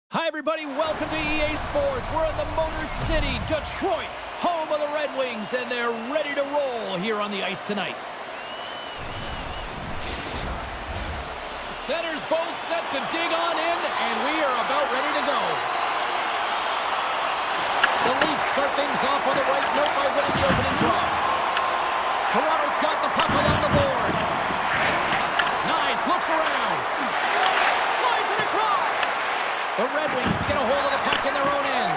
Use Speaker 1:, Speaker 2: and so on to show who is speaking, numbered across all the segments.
Speaker 1: Hi, everybody. Welcome to EA Sports. We're in the Motor City, Detroit, home of the Red Wings, and they're ready to roll here on the ice tonight. Centers both set to dig on in, and we are about ready to go. The Leafs start things off on the right note by winning the opening draw. Toronto's got the puck along the boards. Nice, looks around. Slides it across. The Red Wings get a hold of the puck in their own end.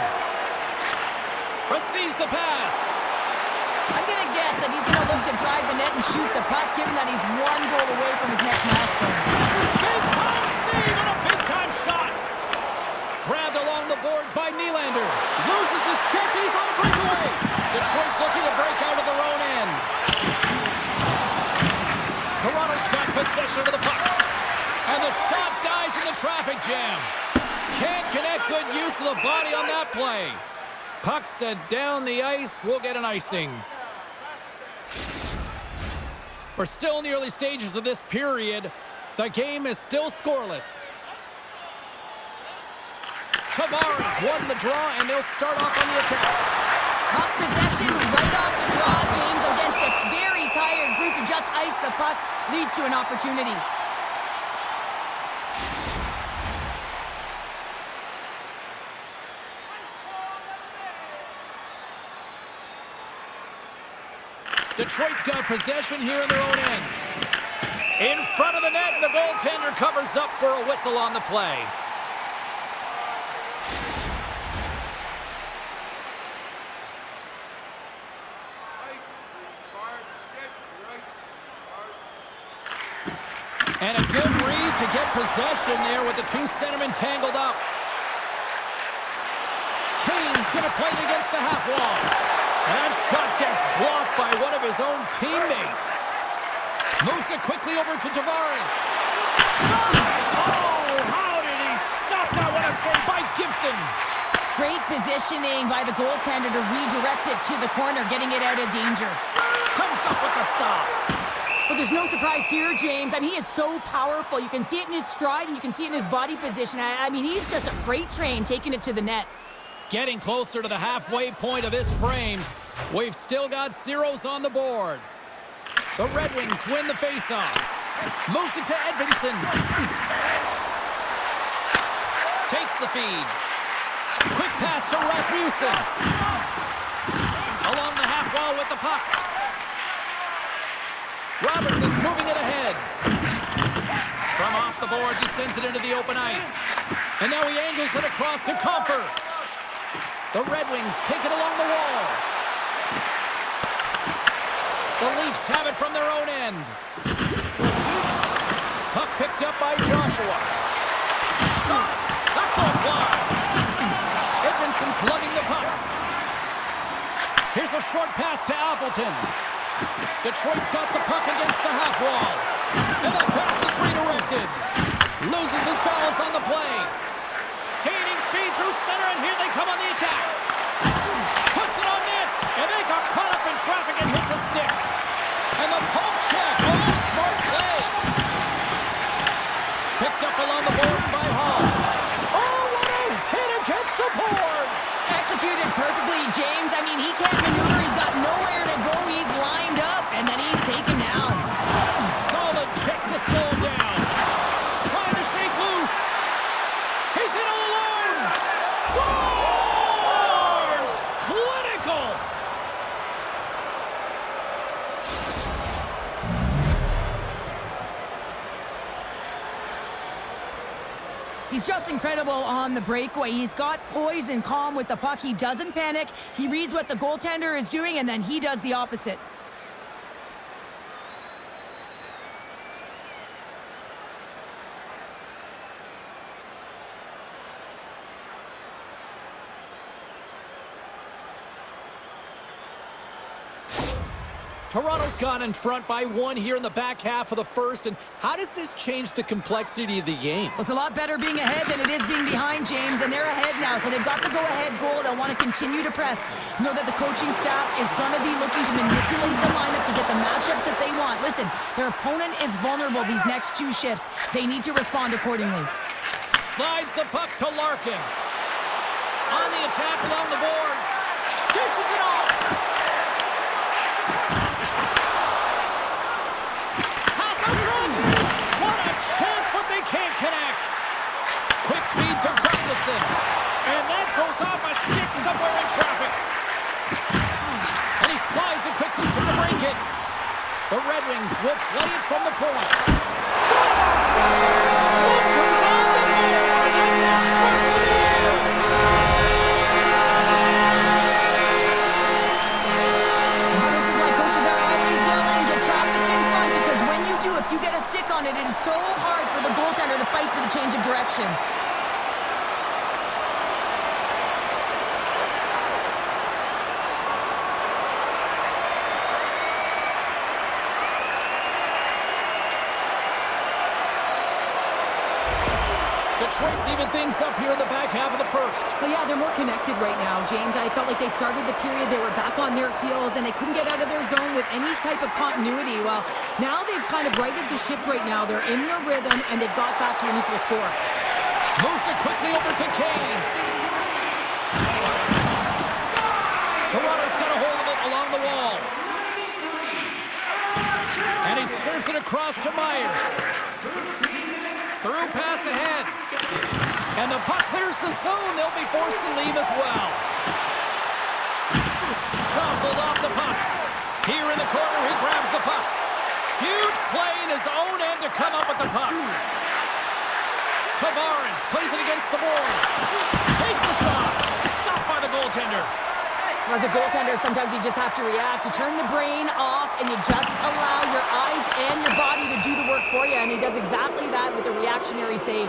Speaker 1: Receives the pass.
Speaker 2: I'm going to guess that he's going to look to drive the net and shoot the puck, given that he's one goal away from his next milestone.
Speaker 1: Big-time save and a big-time shot. Grabbed along the boards by Nylander. Loses his check, and he's on a breakaway. Detroit's looking to break out of their own end. Toronto's got possession of the puck. And the shot dies in the traffic jam. Can't connect. Good use of the body on that play. Puck set down the ice. We'll get an icing. We're still in the early stages of this period. The game is still scoreless. Tavares won the draw, and they'll start off on the attack.
Speaker 2: Puck possession right off the draw, James, against a very tired group who just iced the puck, leads to an opportunity.
Speaker 1: Detroit's got possession here in their own end. In front of the net, and the goaltender covers up for a whistle on the play. And a good read to get possession there with the two centermen tangled up. Kane's going to play it against the half wall. And that shot gets blocked by one of his own teammates. Moves it quickly over to Tavares. Shot! Oh, how did he stop that? What a save by Gibson.
Speaker 2: Great positioning by the goaltender to redirect it to the corner, getting it out of danger.
Speaker 1: Comes up with the stop.
Speaker 2: But there's no surprise here, James. I mean, he is so powerful. You can see it in his stride, and you can see it in his body position. I mean, he's just a freight train taking it to the net.
Speaker 1: Getting closer to the halfway point of this frame. We've still got zeros on the board. The Red Wings win the faceoff. Moves it to Edvinsson. Takes the feed. Quick pass to Rasmussen. Along the half wall with the puck. Robertson's moving it ahead. From off the boards, he sends it into the open ice. And now he angles it across to Comfort. The Red Wings take it along the wall. The Leafs have it from their own end. Puck picked up by Joshua. Shot! That goes wide. Edvinsson's lugging the puck. Here's a short pass to Appleton. Detroit's got the puck against the half wall. And that pass is redirected. Loses his balance on the play. Gaining speed through center, and here they come on the attack. Puts it on net, and they got caught up in traffic and hits a stick. And the poke check. Oh, smart play. Picked up along the boards by Hall. Oh, what a hit against the boards.
Speaker 2: Executed perfectly, James. I mean, he can't maneuver. He's got nowhere to go. He's lined up, and then he's taken down.
Speaker 1: Solid check to slow him down. Trying to shake loose. He's in all alone. Scores! Clinical.
Speaker 2: He's just incredible on the breakaway. He's got poise and calm with the puck. He doesn't panic. He reads what the goaltender is doing, and then he does the opposite.
Speaker 1: Toronto's gone in front by one here in the back half of the first. And how does this change the complexity of the game?
Speaker 2: Well, it's a lot better being ahead than it is being behind, James, and they're ahead now, so they've got the go-ahead goal. They'll want to continue to press. Know that the coaching staff is going to be looking to manipulate the lineup to get the matchups that they want. Listen, their opponent is vulnerable these next two shifts. They need to respond accordingly.
Speaker 1: Slides the puck to Larkin. On the attack along the boards. Dishes it off. Pass out front. What a chance, but they can't connect. Quick feed to Gustafsson. And that goes off a stick somewhere in traffic. And he slides it quickly to the break it. The Red Wings will play it from the point. Score! Slip comes on the board. That's his first of the year.
Speaker 2: Now this is why coaches are always yelling, get traffic in front, because when you do, if you get a stick on it, it is so hard for the goaltender to fight for the change of direction.
Speaker 1: Detroit's even things up here in the back half of the first.
Speaker 2: Well, yeah, they're more connected right now, James. I felt like they started the period, they were back on their heels, and they couldn't get out of their zone with any type of continuity. Well, now they've kind of righted the ship right now. They're in their rhythm, and they've got back to an equal score.
Speaker 1: Moves it quickly over to Kane. Toronto's got a hold of it along the wall. And he serves it across to Myers. Through pass ahead. And the puck clears the zone. They'll be forced to leave as well. Jostled off the puck. Here in the corner, he grabs the puck. Huge play in his own end to come up with the puck. Tavares plays it against the boards. Takes the shot. Stopped by the goaltender.
Speaker 2: As a goaltender, sometimes you just have to react. You turn the brain off, and you just allow your eyes and your body to do the work for you, and he does exactly that with a reactionary save.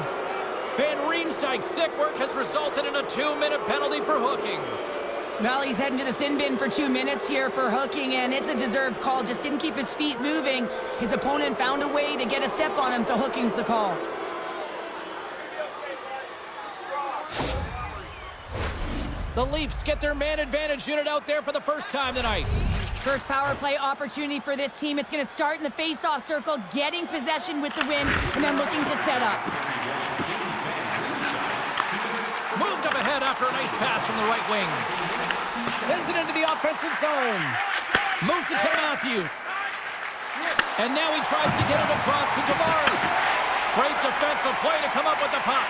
Speaker 1: Van Riemsdyk's stick work has resulted in a 2-minute penalty for hooking.
Speaker 2: Well, he's heading to the sin bin for 2 minutes here for hooking, and it's a deserved call. Just didn't keep his feet moving. His opponent found a way to get a step on him, so hooking's the call.
Speaker 1: The Leafs get their man advantage unit out there for the first time tonight.
Speaker 2: First power play opportunity for this team. It's going to start in the face-off circle, getting possession with the win, and then looking to set up.
Speaker 1: Moved up ahead after a nice pass from the right wing. Sends it into the offensive zone. Moves it to Matthews. And now he tries to get it across to Tavares. Great defensive play to come up with the puck.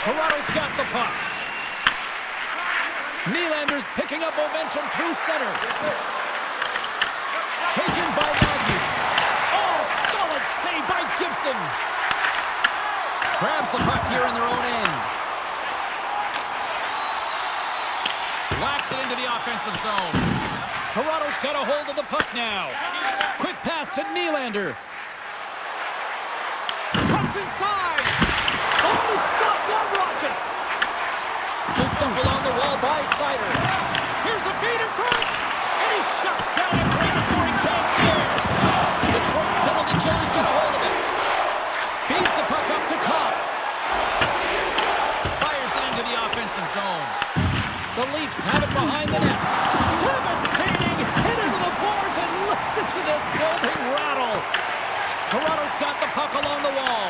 Speaker 1: Toronto's got the puck. Nylander's picking up momentum through center. Taken by Matthews. Oh, solid save by Gibson. Grabs the puck here in their own end. Whacks it into the offensive zone. Toronto's got a hold of the puck now. Quick pass to Nylander. Cuts inside. Oh, he stopped that rocket. Scooped up along the wall by Sider. Here's a feed in front. And he shuts down a great scoring chance there. Detroit's penalty killer's got a hold of it. Feeds the puck up to Cobb. Fires it into the offensive zone. The Leafs have it behind the net. Devastating hit into the boards, and listen to this building rattle. Toronto's got the puck along the wall.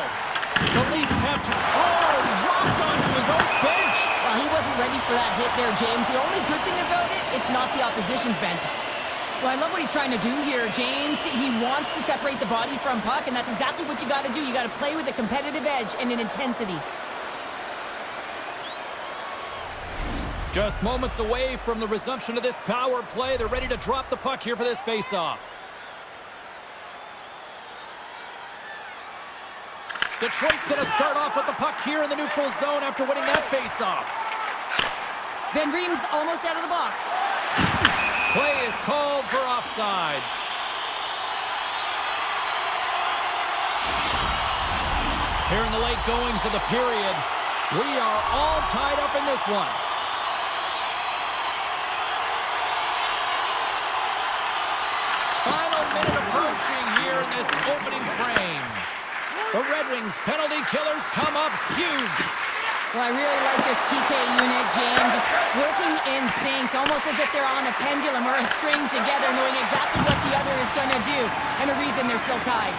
Speaker 1: The Leafs have to... Oh, rocked onto his own bench.
Speaker 2: Well, he wasn't ready for that hit there, James. The only good thing about it, it's not the opposition's bench. Well, I love what he's trying to do here, James. He wants to separate the body from puck, and that's exactly what you got to do. You got to play with a competitive edge and an intensity.
Speaker 1: Just moments away from the resumption of this power play. They're ready to drop the puck here for this faceoff. Detroit's going to start off with the puck here in the neutral zone after winning that faceoff.
Speaker 2: Van Riem's almost out of the box.
Speaker 1: Play is called for offside. Here in the late goings of the period, we are all tied up in this one. Final minute approaching here in this opening frame. The Red Wings penalty killers come up huge.
Speaker 2: Well, I really like this PK unit, James. Just working in sync, almost as if they're on a pendulum or a string together, knowing exactly what the other is going to do, and the reason they're still tied.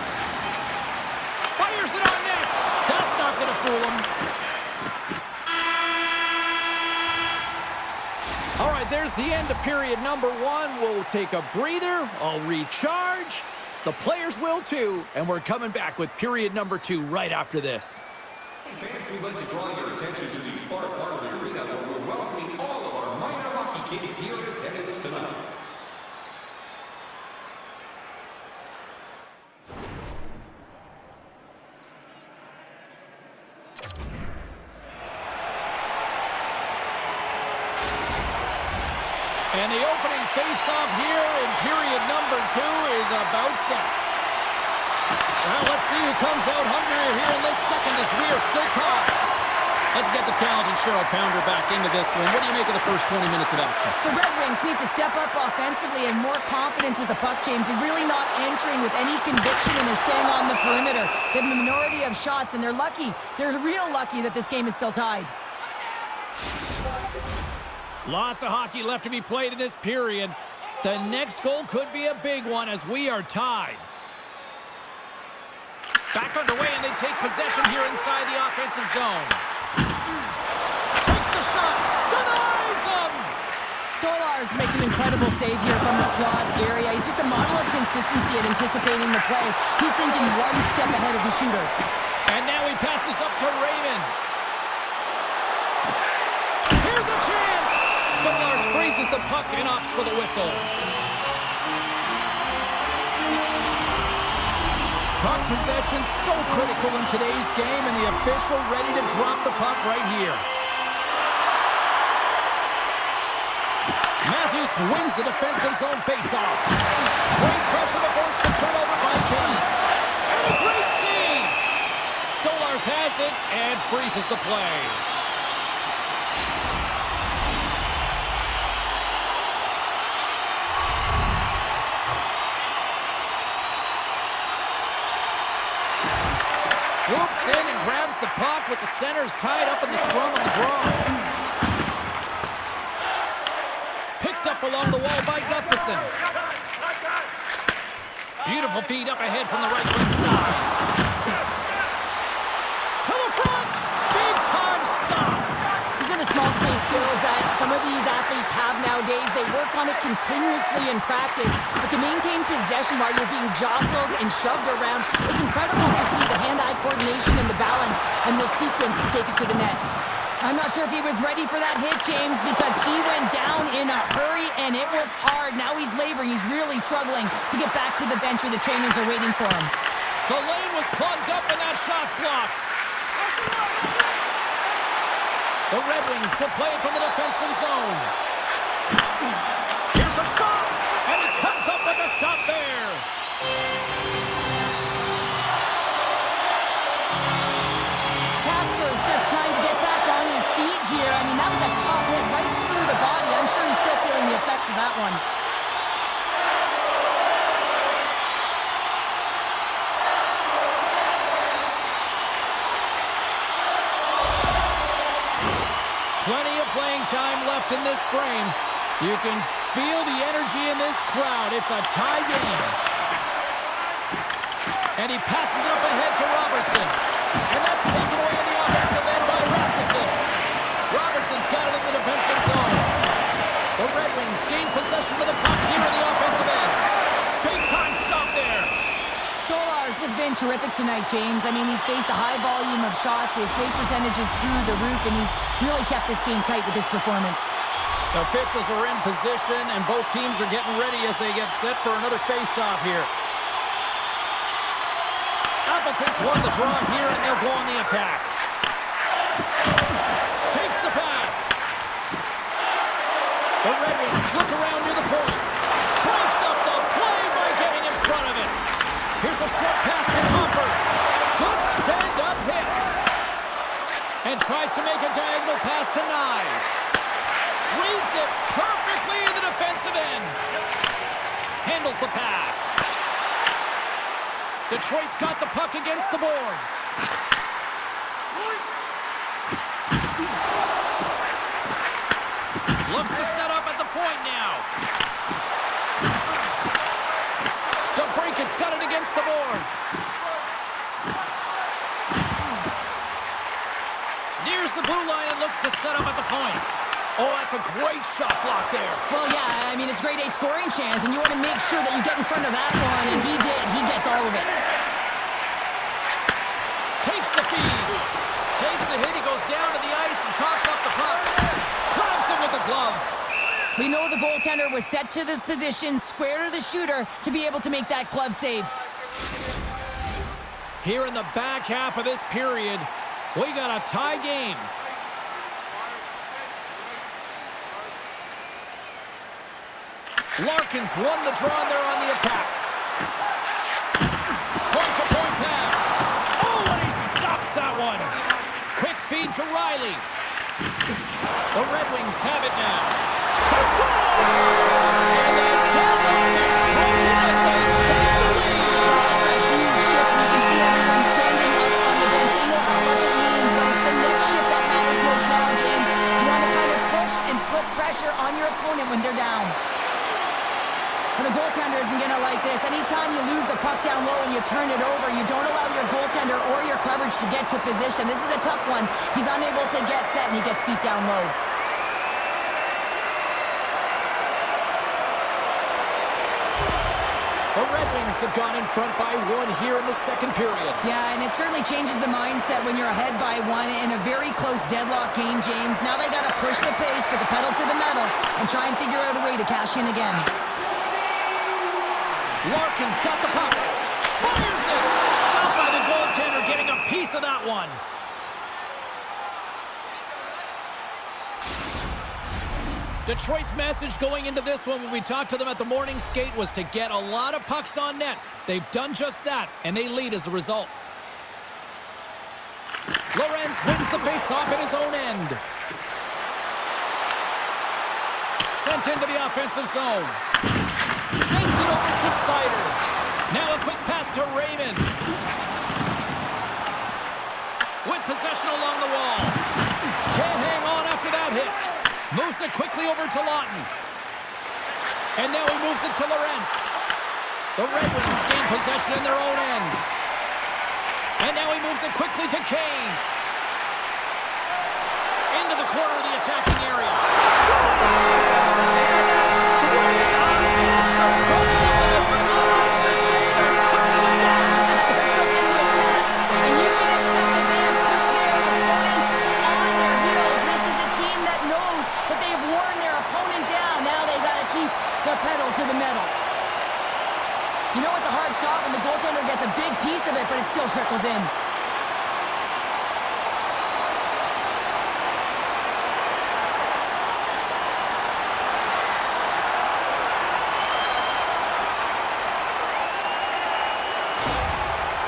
Speaker 1: Fires it on net. fool them. All right, there's the end of period number 1. We'll take a breather. I'll recharge. The players will too. And we're coming back with period number 2 right after this.
Speaker 3: Hey fans, we'd like to draw your attention to the far part of the arena where we're welcoming all of our minor hockey kids here in attendance tonight.
Speaker 1: And the opening face-off here in period number 2 is about set. Well, let's see who comes out hungrier here in this second as we are still tied. Let's get the talented Cheryl Pounder back into this one. What do you make of the first 20 minutes of action?
Speaker 2: The Red Wings need to step up offensively and more confidence with the puck, James. They're really not entering with any conviction, and they're staying on the perimeter. They have a minority of shots, and they're lucky. They're real lucky that this game is still tied.
Speaker 1: Lots of hockey left to be played in this period. The next goal could be a big one as we are tied. Back underway, and they take possession here inside the offensive zone. Takes a shot, denies him!
Speaker 2: Stolarz makes an incredible save here from the slot area. He's just a model of consistency at anticipating the play. He's thinking one step ahead of the shooter.
Speaker 1: And now he passes up to Raymond. Here's a chance! Stolarz freezes the puck and opts for the whistle. Puck possession so critical in today's game, and the official ready to drop the puck right here. Matthews wins the defensive zone faceoff. Great pressure to force the turnover by Kane. And a great save! Stolarz has it and freezes the play. Swoops in and grabs the puck with the centers tied up in the scrum on the draw. Picked up along the wall by Gustafson. Beautiful feed up ahead from the right wing side. To the front! Big time stop!
Speaker 2: These are the small space skills that some of these athletes have nowadays. They work on it continuously in practice. But to maintain possession while you're being jostled and shoved around, it's incredible to see the hand-eye coordination and the balance and the sequence to take it to the net. I'm not sure if he was ready for that hit, James, because he went down in a hurry and it was hard. Now he's laboring. He's really struggling to get back to the bench where the trainers are waiting for him.
Speaker 1: The lane was plugged up and that shot's blocked. The Red Wings will play it from the defensive zone. Here's a shot, and he comes up with a stop there.
Speaker 2: Casper's just trying to get back on his feet here. I mean, that was a top hit right through the body. I'm sure he's still feeling the effects of that one.
Speaker 1: Plenty of playing time left in this frame. You can feel the energy in this crowd. It's a tie game. And he passes it up ahead to Robertson. And that's taken away in the offensive end by Rasmussen. Robertson's got it in the defensive zone. The Red Wings gain possession of the puck here in the offensive end. Big time stop there.
Speaker 2: Stolarz has been terrific tonight, James. I mean, he's faced a high volume of shots. His save percentage is through the roof, and he's really kept this game tight with his performance.
Speaker 1: The officials are in position, and both teams are getting ready as they get set for another face-off here. Appleton's won the draw here, and they'll go on the attack. Takes the pass. The Red Wings look around near the point. Breaks up the play by getting in front of it. Here's a short pass to Hopper. Good stand-up hit. And tries to make a diagonal pass to Nyes. Reads it perfectly in the defensive end. Handles the pass. Detroit's got the puck against the boards. Looks to set up at the point now. DeBrincat's got it against the boards. Here's the blue line and looks to set up at the point. Oh, that's a great shot block there.
Speaker 2: Well, yeah, I mean, it's grade A scoring chance, and you want to make sure that you get in front of that one, and he did. He gets all of it.
Speaker 1: Takes the feed. Takes a hit. He goes down to the ice and coughs up the puck. Grabs him with the glove.
Speaker 2: We know the goaltender was set to this position, square to the shooter, to be able to make that glove save.
Speaker 1: Here in the back half of this period, we got a tie game. Larkin's won the draw there on the attack. Point-to-point pass. Oh, and he stops that one. Quick feed to Riley. The Red Wings have it now. They score! And the deadlock is broken as they take the lead.
Speaker 2: A huge shift. You can see everyone standing up on the bench. We know how much it means, but it's the next shift that matters most now, James. You want to kind of push and put pressure on your opponent when they're down. And the goaltender isn't going to like this. Anytime you lose the puck down low and you turn it over, you don't allow your goaltender or your coverage to get to position. This is a tough one. He's unable to get set, and he gets beat down low.
Speaker 1: The Red Wings have gone in front by one here in the second period.
Speaker 2: Yeah, and it certainly changes the mindset when you're ahead by one in a very close deadlock game, James. Now they got to push the pace, put the pedal to the metal, and try and figure out a way to cash in again.
Speaker 1: Larkin's got the puck. Fires it. Stopped by the goaltender, getting a piece of that one. Detroit's message going into this one when we talked to them at the morning skate was to get a lot of pucks on net. They've done just that, and they lead as a result. Lorenz wins the faceoff at his own end. Sent into the offensive zone. Sends it over to Sider. Now a quick pass to Raymond. With possession along the wall. Can't hang on after that hit. Moves it quickly over to Lawton. And now he moves it to Lorenz. The Red Wings gain possession in their own end. And now he moves it quickly to Kane. Into the corner of the attacking area. Scores! And that's 3 unanswered goals. And as my mom likes to say, they're cooking with gas.
Speaker 2: And you can expect that they have put their opponents on their heels. This is a team that knows that they've worn their opponent down. Now they got to keep the pedal to the metal. You know it's a hard shot when the goaltender gets a big piece of it, but it still trickles in.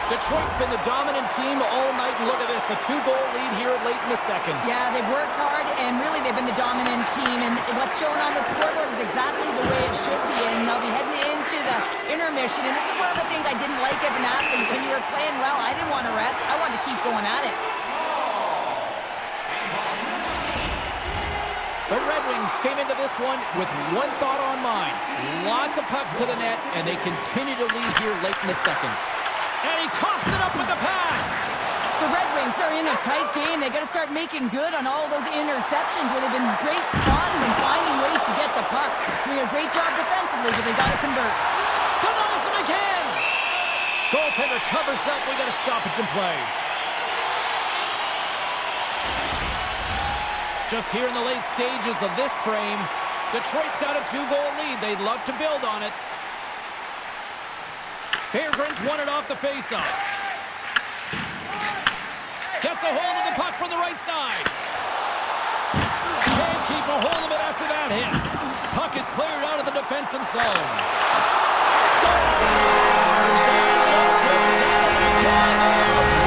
Speaker 1: Detroit's been the dominant team all night, and look at this, a 2-goal lead here late in the second.
Speaker 2: Yeah, they've worked hard, and really they've been the dominant team, and what's shown on the scoreboard is exactly the way it should be, and they'll be heading into the intermission, and this is one of the things I didn't like as an athlete. When you were playing well, I didn't want to rest. I wanted to keep going at it.
Speaker 1: The Red Wings came into this one with one thought on mind. Lots of pucks to the net, and they continue to lead here late in the second. And he coughs it up with the pass.
Speaker 2: The Red Wings are in a tight game. They got to start making good on all those interceptions where they've been great spots and finding ways to get the puck. Doing a great job defensively, but they got to convert.
Speaker 1: Denies him again. Goaltender covers up. We got a stoppage in play. Just here in the late stages of this frame, Detroit's got a 2-goal lead. They'd love to build on it. Fairgren's won it off the faceoff. Gets a hold of the puck from the right side. Can't keep a hold of it after that hit. Puck is cleared out of the defensive zone. Scores! And Larkin's out of the corner.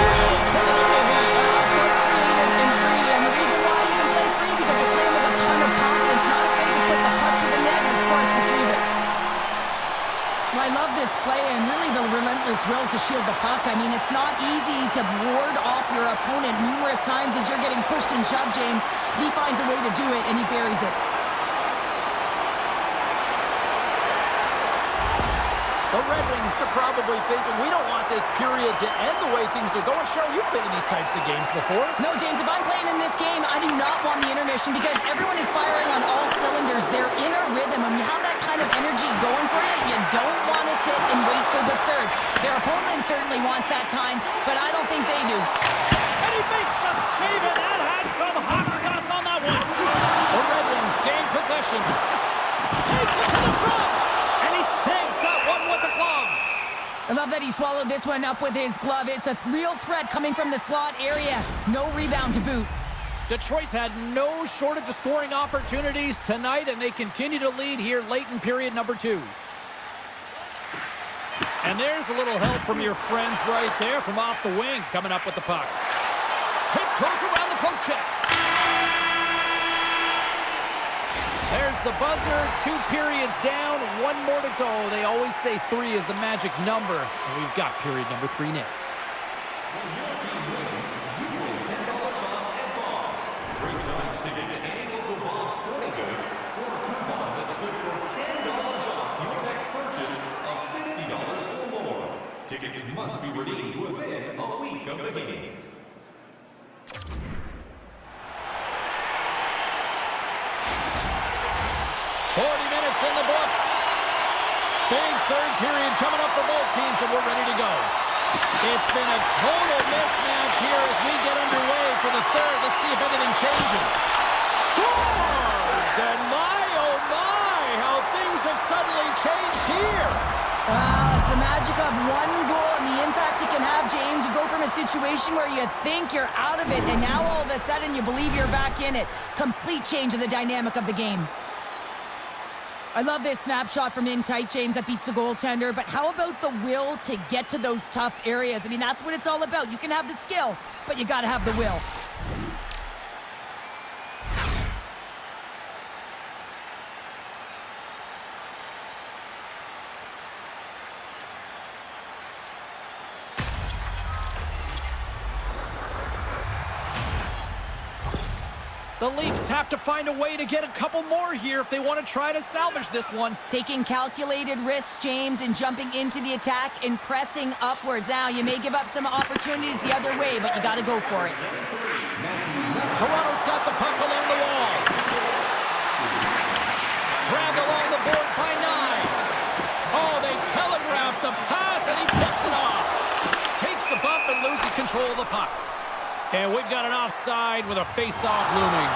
Speaker 1: Really turning up the heat.
Speaker 2: So creative and free, and the reason why you can play free because you're playing with a ton of confidence, not afraid to put the puck to the net and of course retrieve it. Well, I love this play and really the relentless will to shield the puck. I mean, it's not easy to ward off your opponent numerous times as you're getting pushed and shoved, James. He finds a way to do it, and he buries it.
Speaker 1: The Red Wings are probably thinking, we don't want this period to end the way things are going. Cheryl, you've been in these types of games before.
Speaker 2: No, James, if I'm playing in this game, I do not want the intermission because everyone is firing on all cylinders. They're in a rhythm, and you have that kind of energy going for you. You don't want to sit and wait for the third. Their opponent certainly wants that time, but I don't think they do.
Speaker 1: And he makes a save, and that had some hot sauce on that one. The Red Wings gain possession. Takes it to the front, and he stakes that one with the glove.
Speaker 2: I love that he swallowed this one up with his glove. It's a real threat coming from the slot area. No rebound to boot.
Speaker 1: Detroit's had no shortage of scoring opportunities tonight, and they continue to lead here late in period number 2. And there's a little help from your friends right there from off the wing, coming up with the puck. Tiptoes around the poke check. There's the buzzer. 2 periods down, 1 more to go. They always say 3 is the magic number, and we've got period number 3 next.
Speaker 3: When your team wins, you win $10 off at Bob's. Bring tonight's ticket to any local Bob's Sporting Goods for a coupon that's good for $10 off your next purchase of $50 or more. Tickets must be redeemed within a week of the game.
Speaker 1: 40 minutes in the books. Big third period coming up for both teams, and we're ready to go. It's been a total mismatch here as we get underway for the third. Let's see if anything changes. Scores! And my, oh my, how things have suddenly changed here.
Speaker 2: Wow, it's the magic of 1 goal and the impact it can have, James. You go from a situation where you think you're out of it, and now all of a sudden you believe you're back in it. Complete change of the dynamic of the game. I love this snapshot from in tight, James, that beats the goaltender. But how about the will to get to those tough areas? I mean, that's what it's all about. You can have the skill, but you got to have the will.
Speaker 1: The Leafs have to find a way to get a couple more here if they want to try to salvage this one.
Speaker 2: Taking calculated risks, James, and jumping into the attack and pressing upwards. Now, you may give up some opportunities the other way, but you got to go for it.
Speaker 1: Toronto's got the puck along the wall. Grabbed along the boards by Knies. Oh, they telegraph the pass, and he picks it off. Takes the bump and loses control of the puck. And we've got an offside with a face-off looming.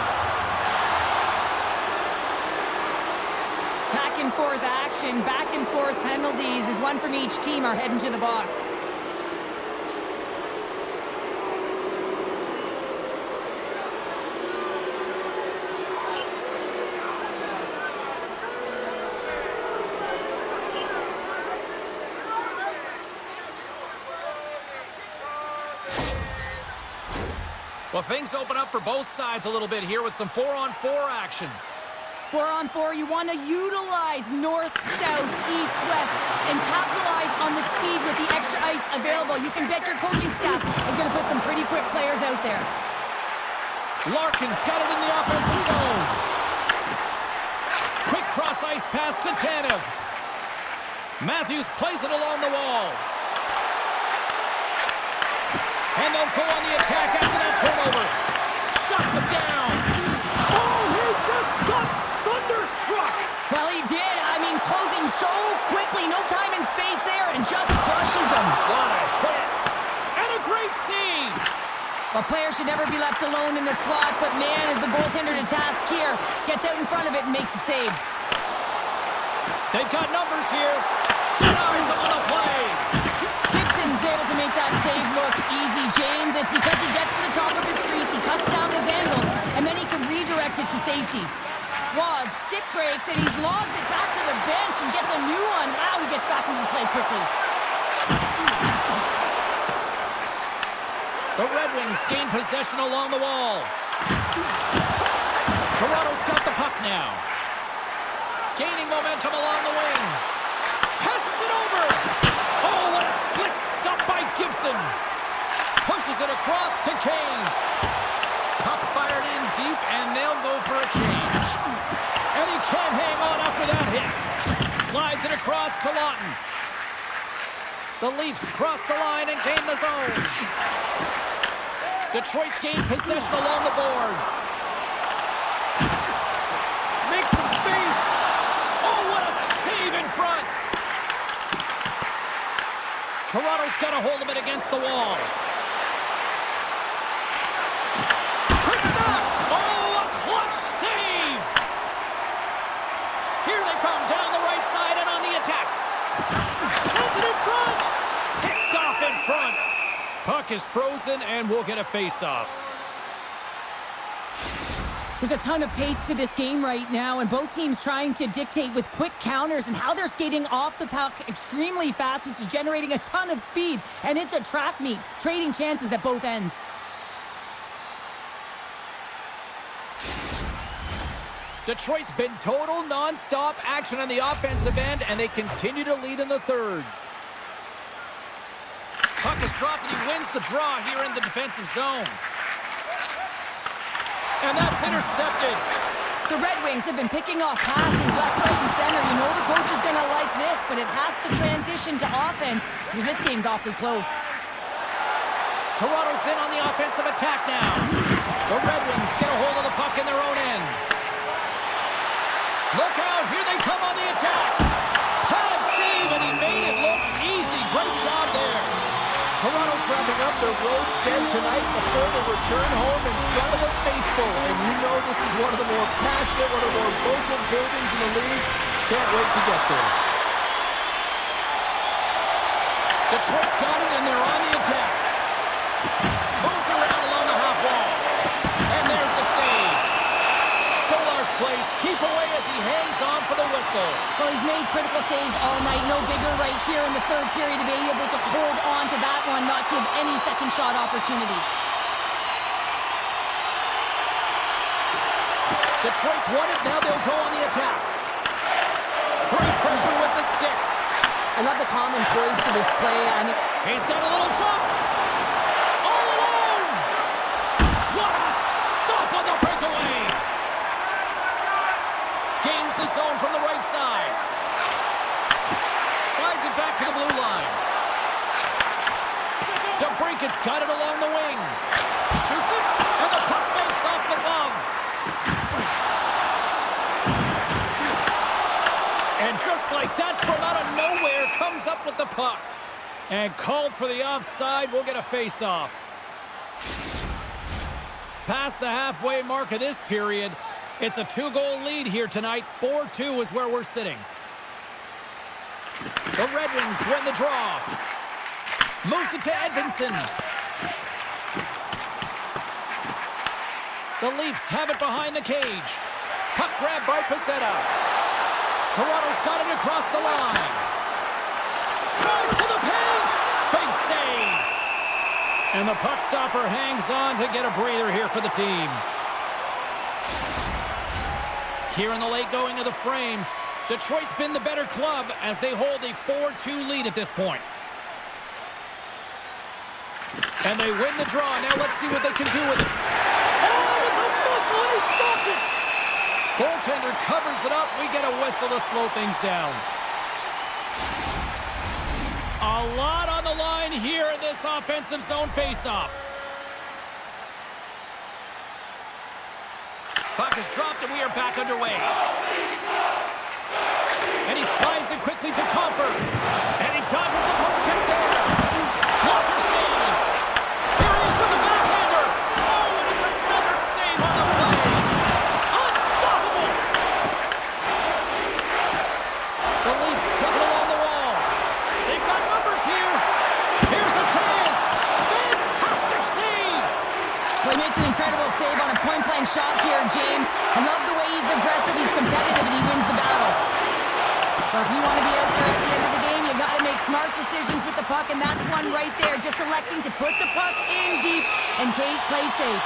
Speaker 2: Back and forth action, back and forth penalties as one from each team are heading to the box.
Speaker 1: Well, things open up for both sides a little bit here with some 4-on-4 action.
Speaker 2: 4-on-4, you want to utilize north, south, east, west, and capitalize on the speed with the extra ice available. You can bet your coaching staff is going to put some pretty quick players out there.
Speaker 1: Larkin's got it in the offensive zone. Quick cross-ice pass to Tanev. Matthews plays it along the wall. And they'll go on the attack after that turnover. Shuts him down. Oh, he just got thunderstruck.
Speaker 2: Well, he did. I mean, closing so quickly. No time and space there, and just crushes him.
Speaker 1: What a hit. And a great save.
Speaker 2: A player should never be left alone in the slot, but man, is the goaltender to task here. Gets out in front of it and makes the save.
Speaker 1: They've got numbers here. Denies him on a play.
Speaker 2: Gibson's able to make that save look easy, James. It's because he gets to the top of his crease, he cuts down his angles, and then he can redirect it to safety. Waz stick breaks, and he's logged it back to the bench and gets a new one. Wow, he gets back into the play quickly.
Speaker 1: The Red Wings gain possession along the wall. Toronto's got the puck now. Gaining momentum along the wing. Passes it over. Oh, what a slick stop by Gibson. Pushes it across to Kane. Puck fired in deep, and they'll go for a change. And he can't hang on after that hit. Slides it across to Lawton. The Leafs cross the line and gain the zone. Detroit's gained possession along the boards. Makes some space. Oh, what a save in front. Toronto's got a hold of it against the wall. Quick stop. Oh, a clutch save. Here they come down the right side and on the attack. Says it in front. Picked off in front. Puck is frozen and we'll get a face-off.
Speaker 2: There's a ton of pace to this game right now, and both teams trying to dictate with quick counters and how they're skating off the puck extremely fast, which is generating a ton of speed. And it's a track meet, trading chances at both ends.
Speaker 1: Detroit's been total non-stop action on the offensive end, and they continue to lead in the third. Puck is dropped, and he wins the draw here in the defensive zone. And that's intercepted.
Speaker 2: The Red Wings have been picking off passes left, right, and center. You know the coach is going to like this, but it has to transition to offense because this game's awfully close.
Speaker 1: Toronto's in on the offensive attack now. The Red Wings get a hold of the puck in their own end. Look out, here they come on the attack. Pad save, and he made it look easy. Great job there. Toronto's wrapping up their road stand tonight before they return home in front of the faithful. And you know this is one of the more passionate, one of the more vocal buildings in the league. Can't wait to get there. Detroit's got it, and they're on the attack. Moves around along the half wall. And there's the save. Stolar's plays keep away as he hangs on for the whistle.
Speaker 2: Well, he's made critical saves all night. No bigger right here in the third period to be able to hold on to that one, not give any second shot opportunity.
Speaker 1: Detroit's won it. Now they'll go on the attack. Great pressure with the stick.
Speaker 2: I love the common poise to this play. I mean,
Speaker 1: He's got a little jump. All alone. What a stop on the breakaway. Gains the zone from the right side. Slides it back to the blue line. DeBrinket's got it along the wing. Shoots it, and the puck makes off the glove. And just like that, from out of nowhere, comes up with the puck. And called for the offside, we'll get a face-off. Past the halfway mark of this period, it's a 2-goal lead here tonight. 4-2 is where we're sitting. The Red Wings win the draw. Moves it to Edvinsson. The Leafs have it behind the cage. Puck grab by Pezzetta. Toronto's got it across the line. Drives to the paint. Big save. And the puck stopper hangs on to get a breather here for the team. Here in the late going of the frame, Detroit's been the better club as they hold a 4-2 lead at this point. And they win the draw. Now let's see what they can do with it. Oh, it was a missile and he stopped it. Goaltender covers it up. We get a whistle to slow things down. A lot on the line here in this offensive zone faceoff. Puck is dropped and we are back underway. And he slides it quickly to Comfort. And he dodges the poke check there. Blocker save. Here he is with the backhander. Oh, and it's another save on the play. Unstoppable. The Leafs took it along the wall. They've got numbers here. Here's a chance. Fantastic save.
Speaker 2: well, he makes an incredible save on a point-blank shot here, James. I love the way he's aggressive, he's competitive, and he wins the battle. But if you want to be out there at the end of the game, you got to make smart decisions with the puck, and that's one right there, just electing to put the puck in deep and play safe.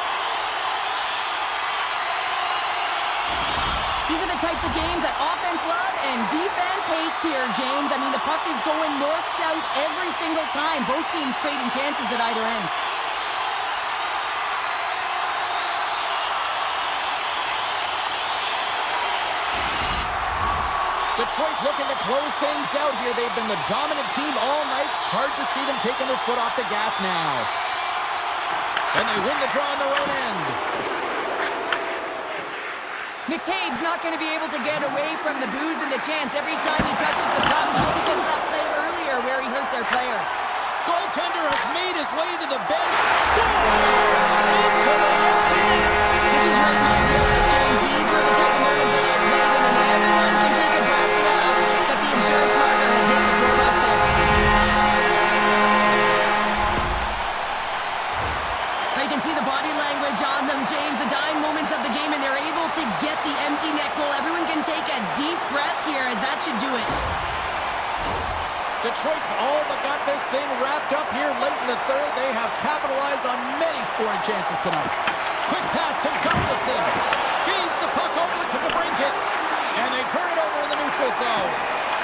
Speaker 2: These are the types of games that offense love and defense hates here, James. I mean, the puck is going north-south every single time. Both teams trading chances at either end.
Speaker 1: Detroit's looking to close things out here. They've been the dominant team all night, hard taking their foot off the gas now. And they win the draw on their own end.
Speaker 2: McCabe's not going to be able to get away from the booze and the chants every time he touches the puck, all because of that play earlier where he hurt their player.
Speaker 1: Goaltender has made his way to the bench. Scores! Into the empty net.
Speaker 2: This was right in my wheelhouse, James. These were the type of moments that I played in, and everyone can take a breath now that the insurance marker has hit the 4x6. Now you can see the body language on them, James. The dying moments of the game, and they're able to get the empty net goal. Everyone can take a deep breath here, as that should do it.
Speaker 1: Detroit's all but got this thing wrapped up here late in the third. They have capitalized on many scoring chances tonight. Quick pass to Gustafsson. Feeds the puck over to DeBrincat. And they turn it over in the neutral zone.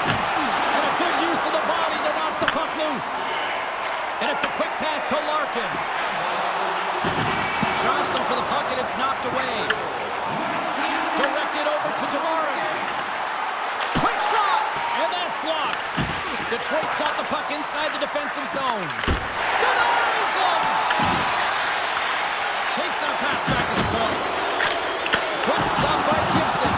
Speaker 1: And a good use of the body to knock the puck loose. And it's a quick pass to Larkin. Johnson for the puck, and it's knocked away. Directed over to Tavares. Quick shot! And that's blocked. Detroit's got the puck inside the defensive zone. Denies him! Takes that pass back to the point. Good stop by Gibson.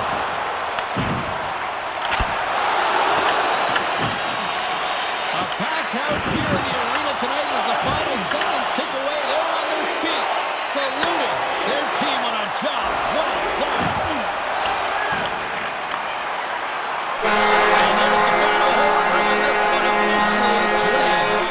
Speaker 1: A packed house here in the arena tonight as the final seconds tick away. They're on their feet, saluting their team on a job well done. And there's the final horn, bringing this one officially to an end.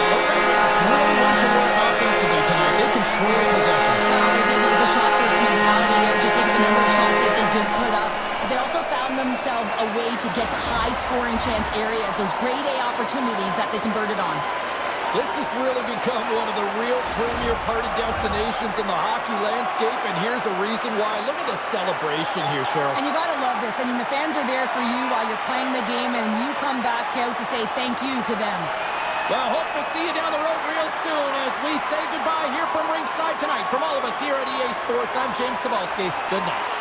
Speaker 1: The Ravens really went to work offensively tonight. They controlled possession.
Speaker 2: Well, they did. It was a shot-first mentality. Just look at the number of shots that they did put up. But they also found themselves a way to get to high-scoring chance areas, those grade A opportunities that they converted on.
Speaker 1: This has really become one of the real premier party destinations in the hockey landscape, and here's a reason why. Look at the celebration here, Cheryl.
Speaker 2: And you gotta love this. I mean, the fans are there for you while you're playing the game, and you come back out to say thank you to them.
Speaker 1: Well, hope to see you down the road real soon as we say goodbye here from ringside tonight. From all of us here at EA Sports, I'm James Cebulski. Good night.